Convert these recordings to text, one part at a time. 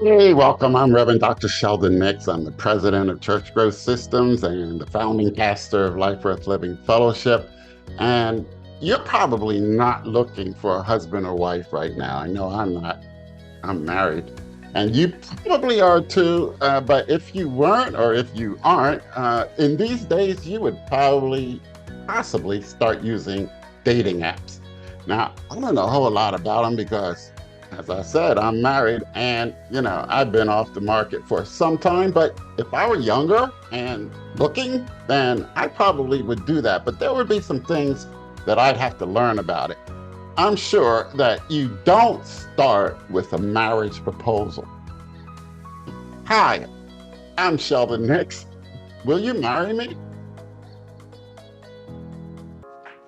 Hey, welcome. I'm Reverend Dr. Sheldon Nix. I'm the president of Church Growth Systems and the founding pastor of Life Worth Living Fellowship. And you're probably not looking for a husband or wife right now. I know I'm not. I'm married. And you probably are too. But if you weren't or if you aren't, in these days, you would probably possibly start using dating apps. Now, I don't know a whole lot about them because, as I said, I'm married and, I've been off the market for some time. But if I were younger and looking, then I probably would do that. But there would be some things that I'd have to learn about it. I'm sure that you don't start with a marriage proposal. Hi, I'm Sheldon Nix. Will you marry me?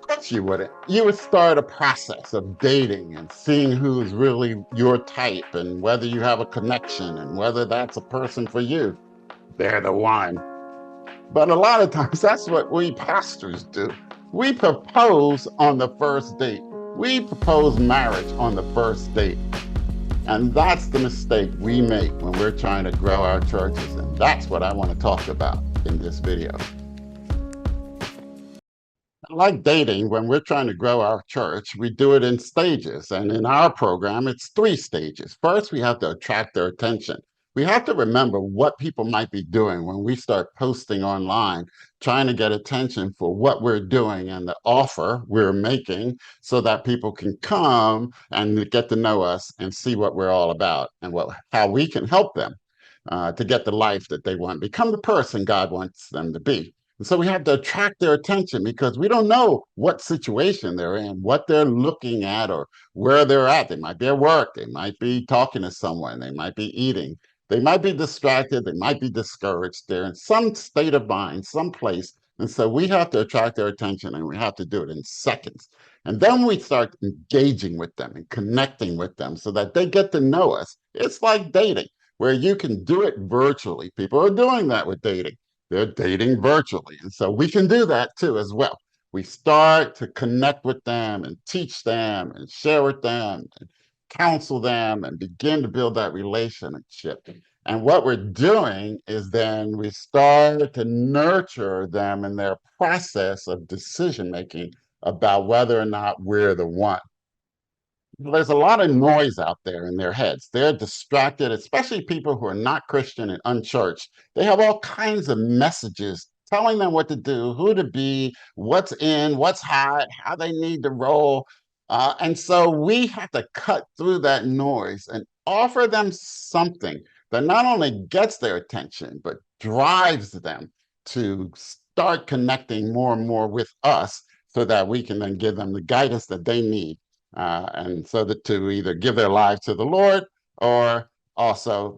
Of course you wouldn't. You would start a process of dating and seeing who's really your type and whether you have a connection and whether that's a person for you. They're the one. But a lot of times that's what we pastors do. We propose on the first date. We propose marriage on the first date. And that's the mistake we make when we're trying to grow our churches. And that's what I want to talk about in this video. Like dating, when we're trying to grow our church, we do it in stages. And in our program, it's three stages. First, we have to attract their attention. We have to remember what people might be doing when we start posting online, trying to get attention for what we're doing and the offer we're making so that people can come and get to know us and see what we're all about and how we can help them to get the life that they want, become the person God wants them to be. And so we have to attract their attention because we don't know what situation they're in, what they're looking at, or where they're at. They might be at work, they might be talking to someone, they might be eating, they might be distracted, they might be discouraged. They're in some state of mind, some place. And so we have to attract their attention and we have to do it in seconds. And then we start engaging with them and connecting with them so that they get to know us. It's like dating, where you can do it virtually. People are doing that with dating. They're dating virtually. And so we can do that too as well. We start to connect with them and teach them and share with them and counsel them and begin to build that relationship. And what we're doing is then we start to nurture them in their process of decision making about whether or not we're the one. There's a lot of noise out there in their heads. They're distracted, especially people who are not Christian and unchurched. They have all kinds of messages telling them what to do, who to be, what's in, what's hot, how they need to roll. And so we have to cut through that noise and offer them something that not only gets their attention, but drives them to start connecting more and more with us so that we can then give them the guidance that they need and so that to either give their lives to the Lord or also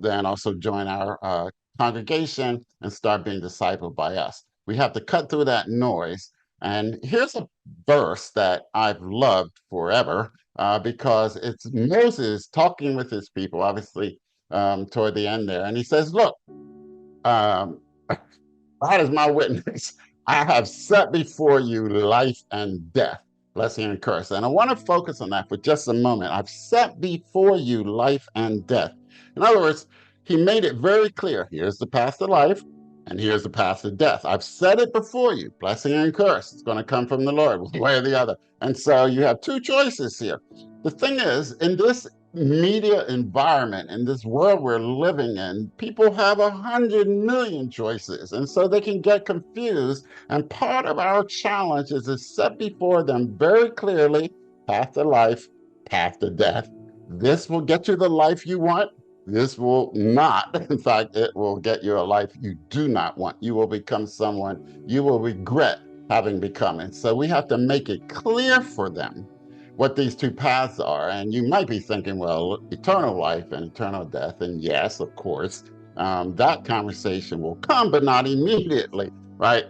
join our congregation and start being discipled by us. We have to cut through that noise. And here's a verse that I've loved forever because it's Moses talking with his people, obviously toward the end there, and he says, "Look, um, God is my witness. I have set before you life and death, blessing and curse." And I want to focus on that for just a moment. I've set before you life and death. In other words, he made it very clear. Here's the path to life, and here's the path to death. I've set it before you, blessing and curse. It's going to come from the Lord, one way or the other. And so you have two choices here. The thing is, in this media environment, in this world we're living in, people have 100 million choices, and so they can get confused. And part of our challenge is to set before them very clearly path to life, path to death. This will get you the life you want. This will not. In fact, it will get you a life you do not want. You will become someone you will regret having become. And so we have to make it clear for them what these two paths are. And you might be thinking, well, eternal life and eternal death. And yes, of course, that conversation will come, but not immediately, right?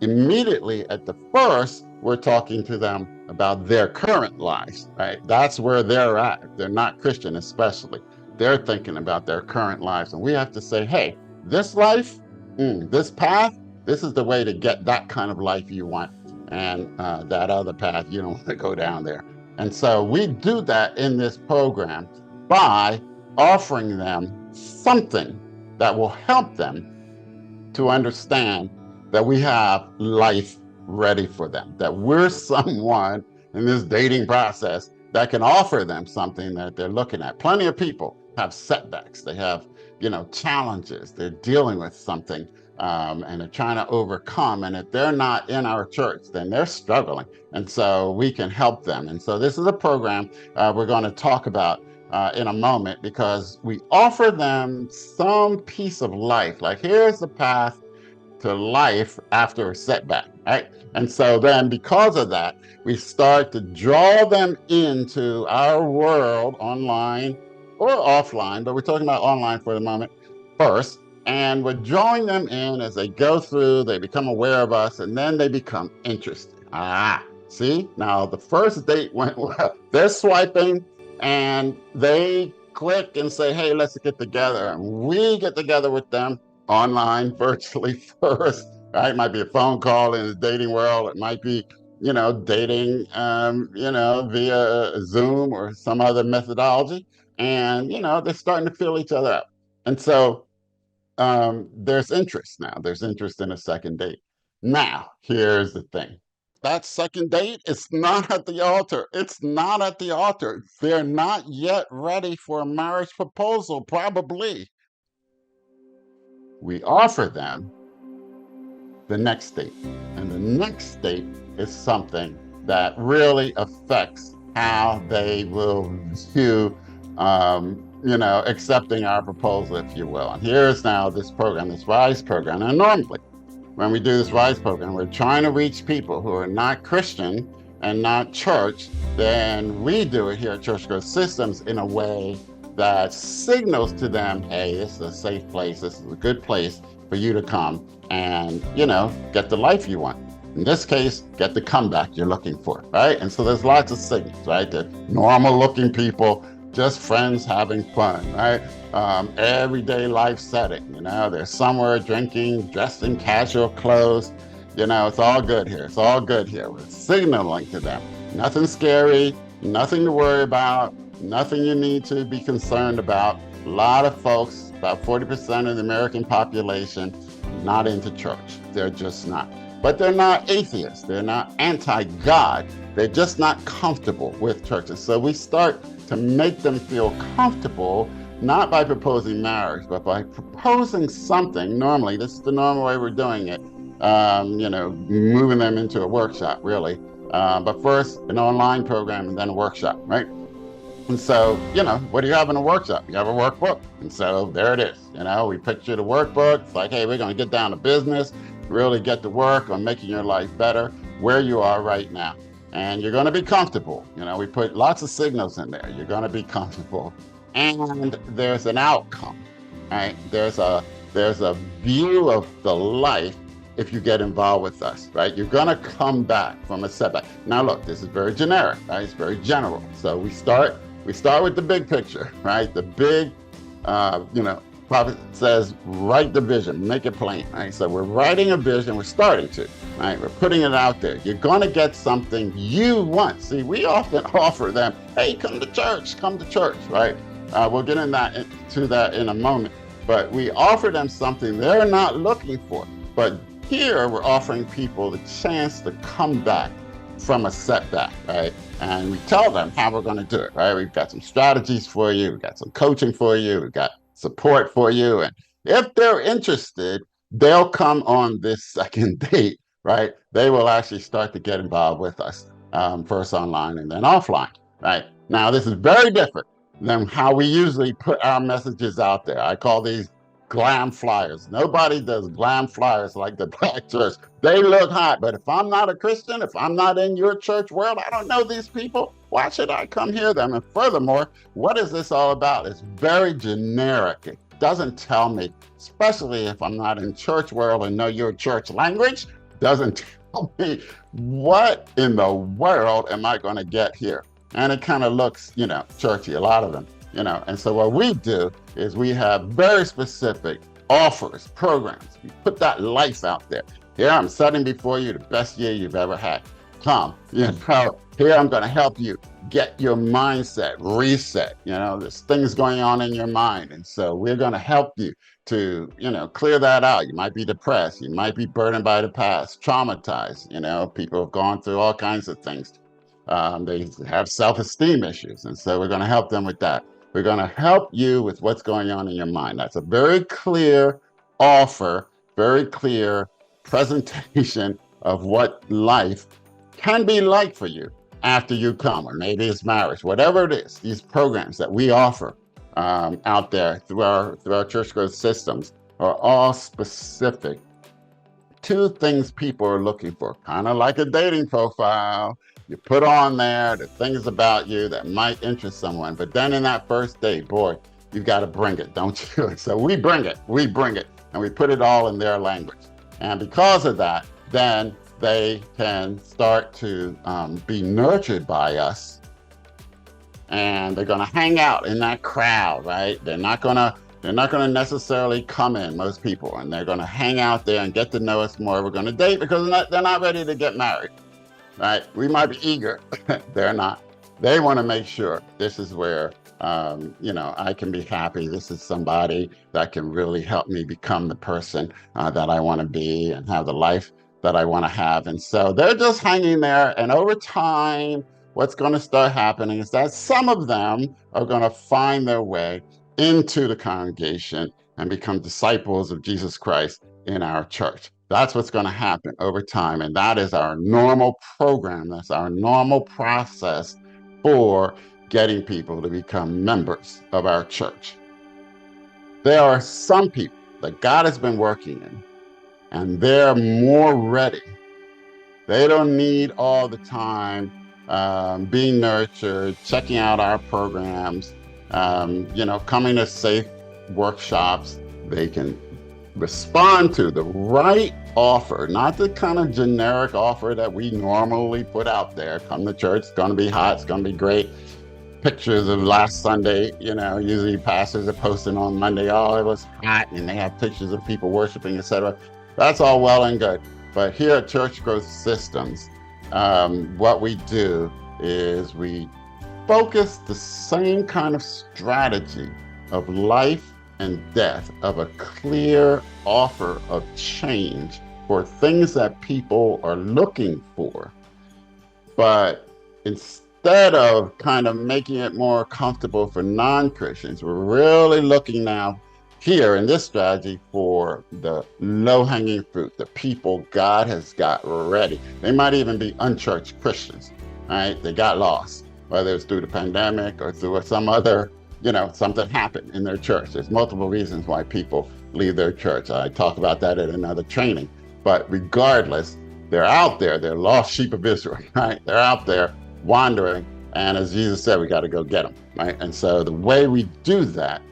Immediately at the first, we're talking to them about their current lives, right? That's where they're at. If they're not Christian, especially. They're thinking about their current lives. And we have to say, hey, this life, this path, this is the way to get that kind of life you want. And that other path, you don't want to go down there. And so we do that in this program by offering them something that will help them to understand that we have life ready for them, that we're someone in this dating process that can offer them something that they're looking at. Plenty of people have setbacks. They have, challenges. They're dealing with something, and they're trying to overcome. And if they're not in our church, then they're struggling. And so we can help them. And so this is a program we're going to talk about in a moment, because we offer them some piece of life. Like, here's the path to life after a setback, right? And so then because of that, we start to draw them into our world, online or offline, but we're talking about online for the moment first. And we're drawing them in as they go through, they become aware of us, and then they become interested. See? Now, the first date went well. They're swiping, and they click and say, hey, let's get together. And we get together with them online, virtually first, right? It might be a phone call in the dating world. It might be, dating, via Zoom or some other methodology. And, they're starting to feel each other out. And so there's interest now. There's interest in a second date. Now, here's the thing. That second date, it's not at the altar. It's not at the altar. They're not yet ready for a marriage proposal, probably. We offer them the next date. And the next date is something that really affects how they will view, accepting our proposal, if you will. And here's now this program, this RISE program. And normally, when we do this RISE program, we're trying to reach people who are not Christian and not church. Then we do it here at Church Growth Systems in a way that signals to them, hey, this is a safe place, this is a good place for you to come and, get the life you want. In this case, get the comeback you're looking for, right? And so there's lots of signals, right? The normal looking people, just friends having fun, right? Everyday life setting, they're somewhere drinking, dressed in casual clothes, it's all good here. It's all good here. We're signaling to them. Nothing scary, nothing to worry about, nothing you need to be concerned about. A lot of folks, about 40% of the American population, not into church. They're just not. But they're not atheists. They're not anti-God. They're just not comfortable with churches. So we start to make them feel comfortable, not by proposing marriage, but by proposing something. Normally, this is the normal way we're doing it, moving them into a workshop, really. But first, an online program and then a workshop, right? And so, what do you have in a workshop? You have a workbook. And so there it is. We picture the workbook. It's like, hey, we're going to get down to business, really get to work on making your life better where you are right now. And you're going to be comfortable. We put lots of signals in there. You're going to be comfortable. And there's an outcome, right? There's a view of the life if you get involved with us, right? You're going to come back from a setback. Now, look, this is very generic, right? It's very general. So we start with the big picture, right? The big, prophet says, write the vision, make it plain, right? So we're writing a vision, we're starting to, right? We're putting it out there. You're going to get something you want. See, we often offer them, hey, come to church, right? We'll get into that in a moment. But we offer them something they're not looking for. But here we're offering people the chance to come back from a setback, right? And we tell them how we're going to do it, right? We've got some strategies for you. We've got some coaching for you. We've got support for you. And if they're interested, they'll come on this second date, right? They will actually start to get involved with us, first online and then offline, right? Now, this is very different than how we usually put our messages out there. I call these glam flyers. Nobody does glam flyers like the Black church. They look hot, but if I'm not a Christian, if I'm not in your church world, I don't know these people, why should I come hear them? And furthermore, what is this all about? It's very generic. It doesn't tell me, especially if I'm not in church world and know your church language, doesn't tell me what in the world am I going to get here. And it kind of looks, churchy, a lot of them. And so what we do is we have very specific offers, programs. We put that life out there. Here, I'm setting before you the best year you've ever had. Come, Here, I'm going to help you get your mindset reset. There's things going on in your mind. And so we're going to help you to, clear that out. You might be depressed. You might be burdened by the past, traumatized. People have gone through all kinds of things. They have self-esteem issues. And so we're going to help them with that. We're going to help you with what's going on in your mind. That's a very clear offer, very clear presentation of what life can be like for you after you come, or maybe it's marriage, whatever it is. These programs that we offer out there through our church growth systems are all specific to things people are looking for, kind of like a dating profile. You put on there the things about you that might interest someone, but then in that first date, boy, you've got to bring it, don't you? So we bring it, and we put it all in their language. And because of that, then they can start to be nurtured by us, and they're going to hang out in that crowd, right? They're not going to necessarily come in, most people, and they're going to hang out there and get to know us more. We're going to date because they're not ready to get married, right? We might be eager. They're not. They want to make sure this is where I can be happy. This is somebody that can really help me become the person that I want to be and have the life that I want to have. And so they're just hanging there. And over time, what's going to start happening is that some of them are going to find their way into the congregation and become disciples of Jesus Christ in our church. That's what's going to happen over time. And that is our normal program. That's our normal process for getting people to become members of our church. There are some people that God has been working in, and they're more ready. They don't need all the time being nurtured, checking out our programs, coming to safe workshops. They can respond to the right offer, not the kind of generic offer that we normally put out there. Come to church, it's going to be hot, it's going to be great. Pictures of last Sunday, usually pastors are posting on Monday, oh, it was hot, and they have pictures of people worshiping, etc. That's all well and good. But here at Church Growth Systems, what we do is we focus the same kind of strategy of life and death, of a clear offer of change for things that people are looking for. But instead of kind of making it more comfortable for non-Christians, we're really looking now here in this strategy for the low-hanging fruit, the people God has got ready. They might even be unchurched Christians, right? They got lost, whether it's through the pandemic or through some other, something happened in their church. There's multiple reasons why people leave their church. I talk about that at another training. But regardless, they're out there. They're lost sheep of Israel, right? They're out there wandering. And as Jesus said, we got to go get them, right? And so the way we do that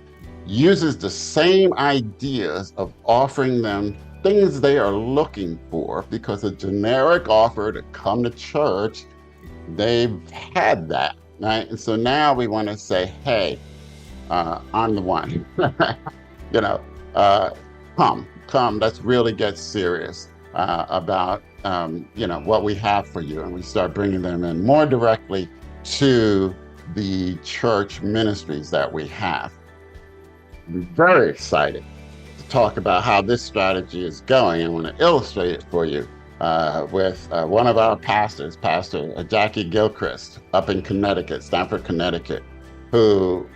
uses the same ideas of offering them things they are looking for, because a generic offer to come to church, they've had that, right? And so now we want to say, hey, I'm the one, come, let's really get serious about, what we have for you. And we start bringing them in more directly to the church ministries that we have. I'm very excited to talk about how this strategy is going. I want to illustrate it for you with one of our pastors, Pastor Jackie Gilchrist, up in Connecticut, Stamford, Connecticut, who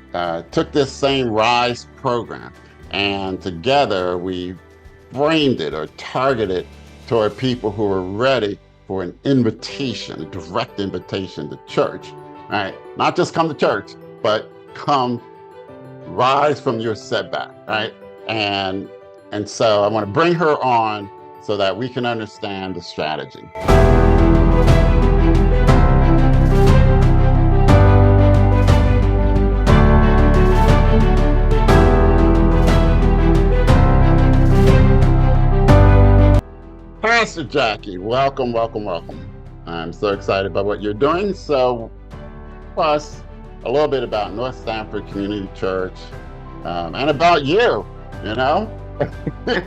took this same RISE program, and together we framed it or targeted toward people who are ready for an invitation, a direct invitation to church, right? Not just come to church, but come rise from your setback, right? And so I want to bring her on so that we can understand the strategy. Pastor Jackie, welcome, welcome, welcome. I'm so excited about what you're doing. So, plus a little bit about North Stamford Community Church, and about you,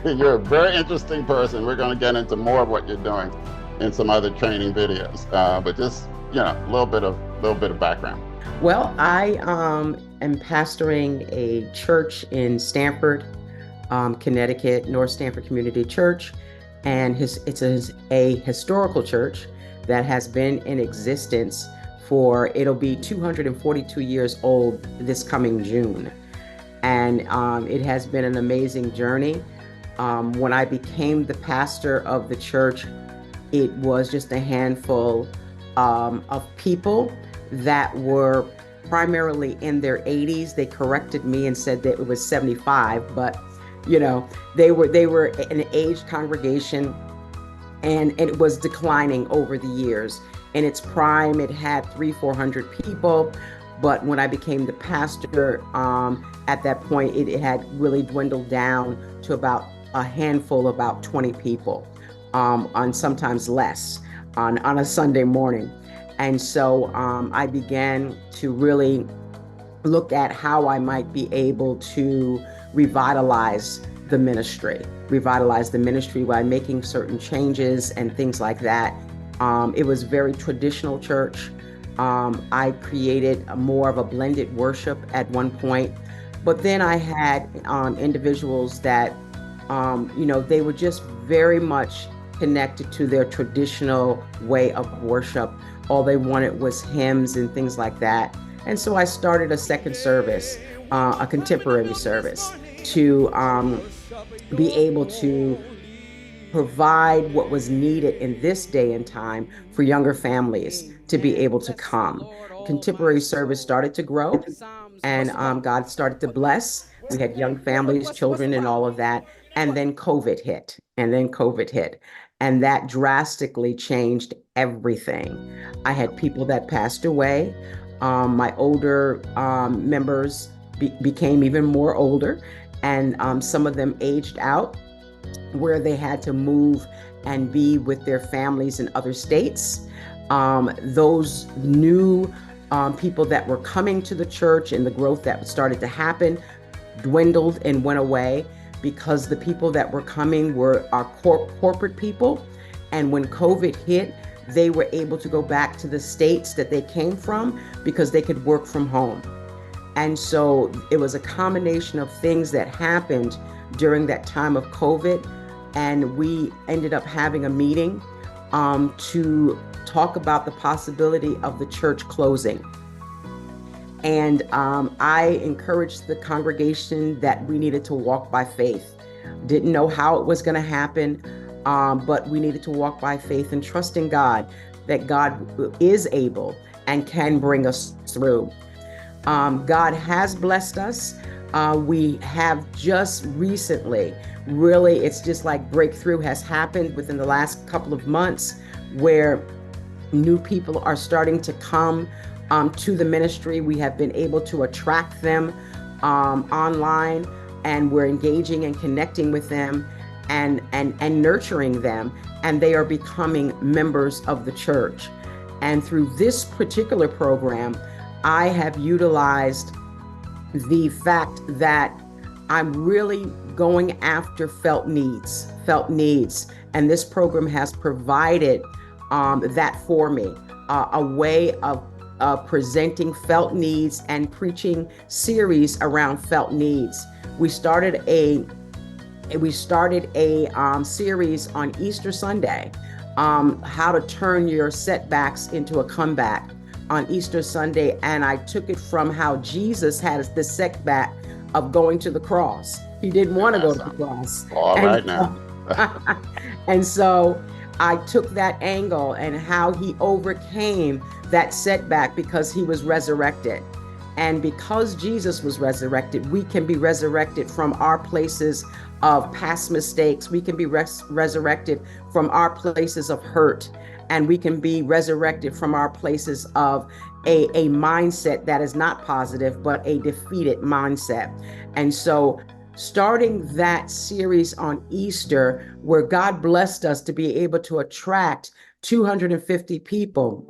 You're a very interesting person. We're going to get into more of what you're doing in some other training videos. But just a little bit of background. Well, I am pastoring a church in Stamford, Connecticut, North Stamford Community Church, and it's a historical church that has been in existence for it'll be 242 years old this coming June, and it has been an amazing journey. When I became the pastor of the church, it was just a handful of people that were primarily in their 80s. They corrected me and said that it was 75, but they were an aged congregation, and it was declining over the years. In its prime, it had 400 people, but when I became the pastor, at that point, it had really dwindled down to about a handful, about 20 people, on sometimes less, on a Sunday morning. And so I began to really look at how I might be able to revitalize revitalize the ministry by making certain changes and things like that. It was very traditional church. I created more of a blended worship at one point, but then I had individuals that, they were just very much connected to their traditional way of worship. All they wanted was hymns and things like that. And so I started a second service, a contemporary service, to be able to provide what was needed in this day and time for younger families to be able to come. Contemporary service started to grow, and God started to bless. We had young families, children, and all of that. And then COVID hit, and that drastically changed everything. I had people that passed away. My older members became even more older, and some of them aged out where they had to move and be with their families in other states. Those new people that were coming to the church and the growth that started to happen dwindled and went away because the people that were coming were our corporate people. And when COVID hit, they were able to go back to the states that they came from because they could work from home. And so it was a combination of things that happened during that time of COVID. And we ended up having a meeting to talk about the possibility of the church closing. And I encouraged the congregation that we needed to walk by faith. Didn't know how it was going to happen, but we needed to walk by faith and trust in God that God is able and can bring us through. God has blessed us. We have just recently, really, it's just like breakthrough has happened within the last couple of months where new people are starting to come to the ministry. We have been able to attract them online, and we're engaging and connecting with them and nurturing them, and they are becoming members of the church. And through this particular program, I have utilized the fact that I'm really going after felt needs. And this program has provided that for me, a way of presenting felt needs and preaching series around felt needs. We started a series on Easter Sunday, how to turn your setbacks into a comeback on Easter Sunday. And I took it from how Jesus had the setback of going to the cross. He didn't want to go to the cross. All right now. And so I took that angle and how he overcame that setback because he was resurrected. And because Jesus was resurrected, we can be resurrected from our places of past mistakes. We can be resurrected from our places of hurt. And we can be resurrected from our places of a mindset that is not positive, but a defeated mindset. And so starting that series on Easter, where God blessed us to be able to attract 250 people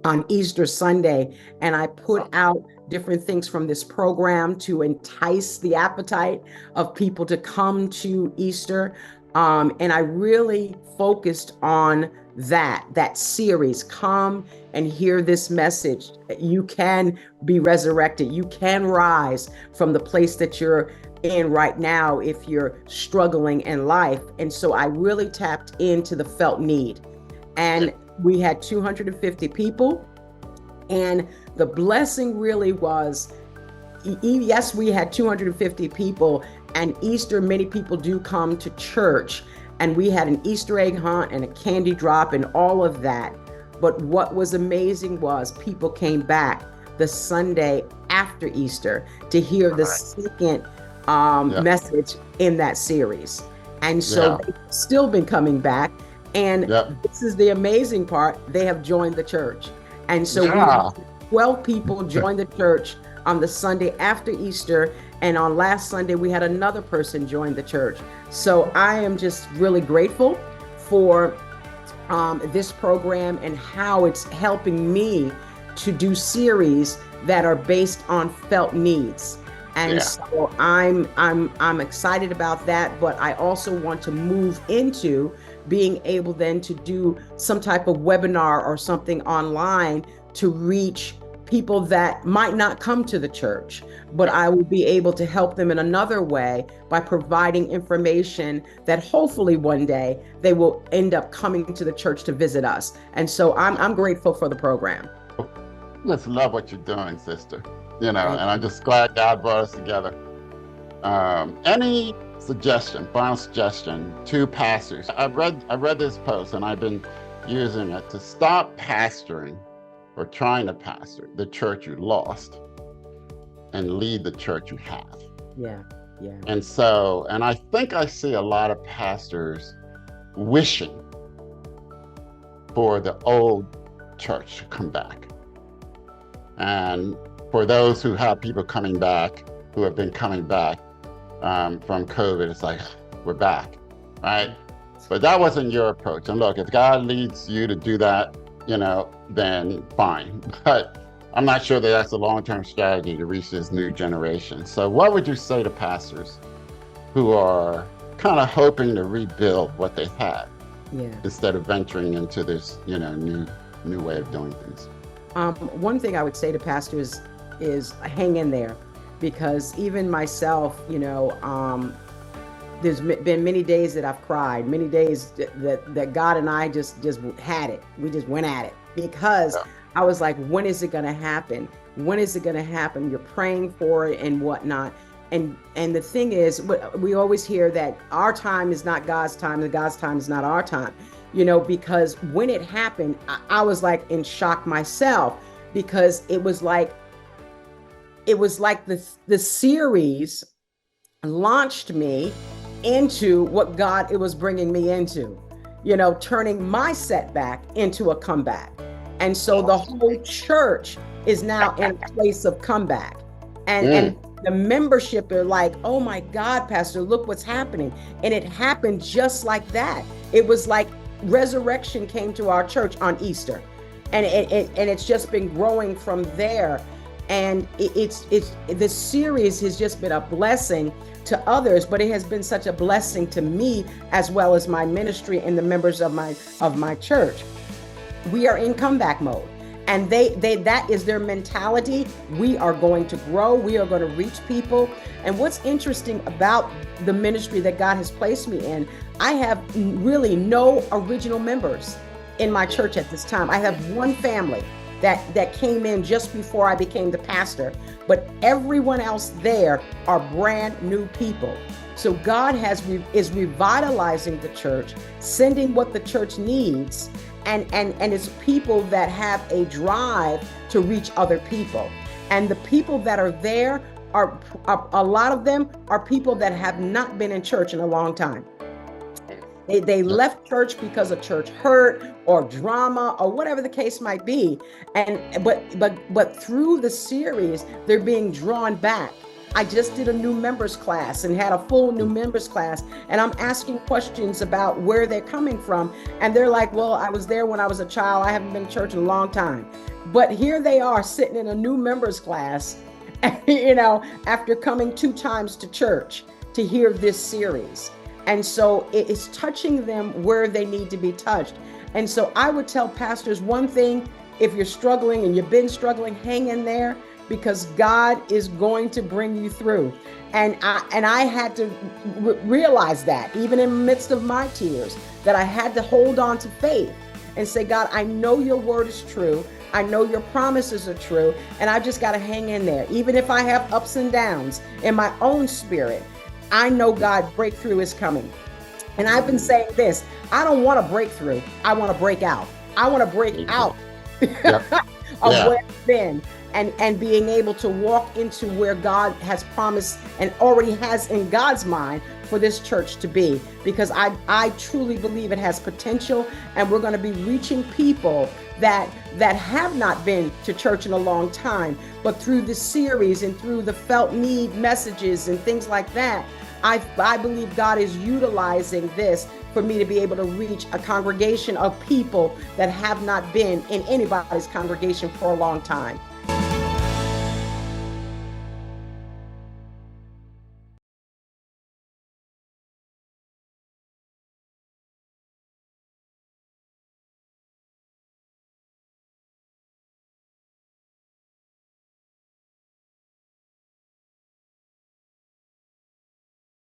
on Easter Sunday, and I put out different things from this program to entice the appetite of people to come to Easter. And I really focused on that series. Come and hear this message. You can be resurrected. You can rise from the place that you're in right now if you're struggling in life. And so I really tapped into the felt need. And we had 250 people. And the blessing really was, yes, we had 250 people, and Easter, many people do come to church, and we had an Easter egg hunt and a candy drop and all of that. But what was amazing was people came back the Sunday after Easter to hear the second message in that series. And so they've still been coming back. And this is the amazing part. They have joined the church. And so we had 12 people join the church on the Sunday after Easter. And on last Sunday, we had another person join the church. So I am just really grateful for this program and how it's helping me to do series that are based on felt needs. And so I'm excited about that, but I also want to move into being able then to do some type of webinar or something online to reach people that might not come to the church, but I will be able to help them in another way by providing information that hopefully one day they will end up coming to the church to visit us. And so I'm grateful for the program. Just love what you're doing, sister. And I'm just glad God brought us together. Any final suggestion to pastors? I read this post and I've been using it to stop pastoring or trying to pastor the church you lost and lead the church you have. Yeah. And I think I see a lot of pastors wishing for the old church to come back. And for those who have people coming back, who have been coming back from COVID, it's like, we're back, right? But that wasn't your approach. And look, if God leads you to do that, then fine. But I'm not sure that that's a long-term strategy to reach this new generation. So what would you say to pastors who are kind of hoping to rebuild what they had instead of venturing into this, new way of doing things? One thing I would say to pastors is hang in there, because even myself, there's been many days that I've cried, many days that God and I just had it. We just went at it because I was like, when is it going to happen? When is it going to happen? You're praying for it and whatnot. And the thing is, we always hear that our time is not God's time and God's time is not our time, because when it happened, I was like in shock myself, because it was like the series launched me into what God it was bringing me into, turning my setback into a comeback. And so the whole church is now in a place of comeback. And the membership are like, oh my God, Pastor, look what's happening. And it happened just like that. It was like resurrection came to our church on Easter. And it's just been growing from there. And it's this series has just been a blessing to others, but it has been such a blessing to me as well as my ministry and the members of my church. We are in comeback mode, and they that is their mentality. We are going to grow. We are going to reach people. And what's interesting about the ministry that God has placed me in, I have really no original members in my church at this time. I have one family that came in just before I became the pastor, but everyone else there are brand new people. So God is revitalizing the church, sending what the church needs, and it's people that have a drive to reach other people. And the people that are there are a lot of them are people that have not been in church in a long time. They left church because of church hurt or drama or whatever the case might be. But through the series, they're being drawn back. I just did a new members class and had a full new members class, and I'm asking questions about where they're coming from. And they're like, well, I was there when I was a child. I haven't been to church in a long time. But here they are sitting in a new members class, after coming 2 times to church to hear this series. And so it's touching them where they need to be touched. And so I would tell pastors one thing: if you're struggling and you've been struggling, hang in there, because God is going to bring you through. And I had to realize that, even in the midst of my tears, that I had to hold on to faith and say, God, I know your word is true. I know your promises are true. And I just got to hang in there. Even if I have ups and downs in my own spirit, I know God, breakthrough is coming. And I've been saying this: I don't want a breakthrough. I want to break out. I want to break out Yep. of Yeah. where I've been, and being able to walk into where God has promised and already has in God's mind for this church to be, because I truly believe it has potential, and we're going to be reaching people that have not been to church in a long time, but through this series and through the felt need messages and things like that, I believe God is utilizing this for me to be able to reach a congregation of people that have not been in anybody's congregation for a long time.